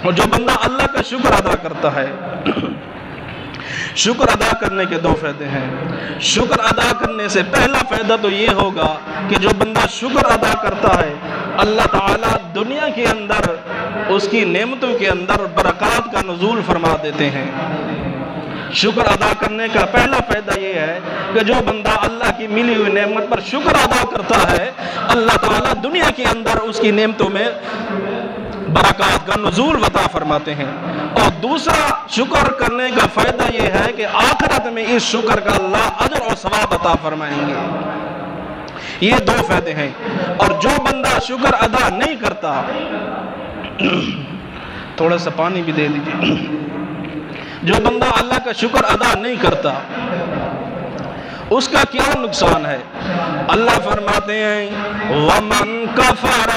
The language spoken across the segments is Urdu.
اور جو بندہ اللہ کا شکر ادا کرتا ہے، شکر ادا کرنے کے دو فائدے ہیں۔ شکر ادا کرنے سے پہلا فائدہ تو یہ ہوگا کہ جو بندہ شکر ادا کرتا ہے، اللہ تعالیٰ دنیا کے اندر اس کی نعمتوں کے اندر برکات کا نزول فرما دیتے ہیں۔ شکر ادا کرنے کا پہلا فائدہ یہ ہے کہ جو بندہ اللہ کی ملی ہوئی نعمت پر شکر ادا کرتا ہے، اللہ تعالیٰ دنیا کے اندر اس کی نعمتوں میں برکات کا نزول عطا فرماتے ہیں۔ اور دوسرا شکر کرنے کا فائدہ یہ ہے کہ آخرت میں اس شکر کا اللہ اجر و ثواب عطا فرمائیں گے۔ یہ دو فائدے ہیں۔ اور جو بندہ شکر ادا نہیں کرتا، تھوڑا سا پانی بھی دے دیجیے، جو بندہ اللہ کا شکر ادا نہیں کرتا اس کا کیا نقصان ہے؟ اللہ فرماتے ہیں وَمَن كَفَرَ،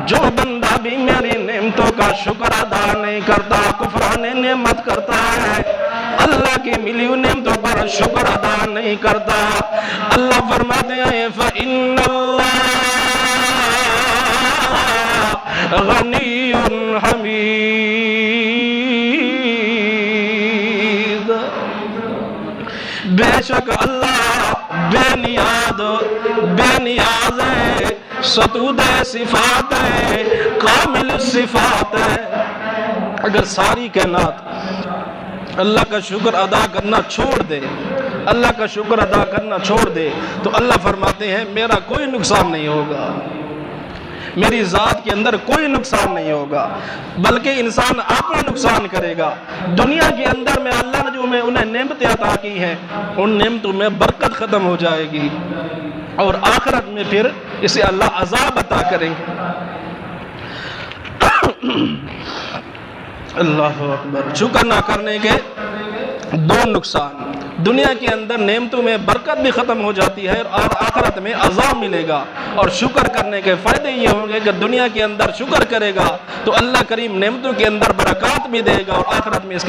جو بندہ بھی میری نعمتوں کا شکر ادا نہیں کرتا، کفران نعمت کرتا ہے، اللہ کی ملی ہوئی نعمتوں پر شکر ادا نہیں کرتا، اللہ فرماتے ہیں فَإِنَّ اللَّهَ غَنِيٌّ حَمِيدٌ، بے شک اللہ بے نیاز ہے، ستود صفات ہے، کامل صفات ہے۔ اگر ساری کائنات اللہ کا شکر ادا کرنا چھوڑ دے، اللہ کا شکر ادا کرنا چھوڑ دے، تو اللہ فرماتے ہیں میرا کوئی نقصان نہیں ہوگا، میری ذات کے اندر کوئی نقصان نہیں ہوگا، بلکہ انسان اپنا نقصان کرے گا۔ دنیا کے اندر میں اللہ نے جو انہیں نعمتیں عطا کی ہیں، ان نعمتوں میں برکت ختم ہو جائے گی، اور آخرت میں پھر اسے اللہ عذاب عطا کریں گے۔ اللہ اکبر۔ شکر نہ کرنے کے دو نقصان، دنیا کے اندر نعمتوں میں برکت بھی ختم ہو جاتی ہے اور آخرت میں عذاب ملے گا۔ اور شکر کرنے کے فائدے یہ ہوں گے کہ دنیا کے اندر شکر کرے گا تو اللہ کریم نعمتوں کے اندر برکات بھی دے گا، اور آخرت میں اس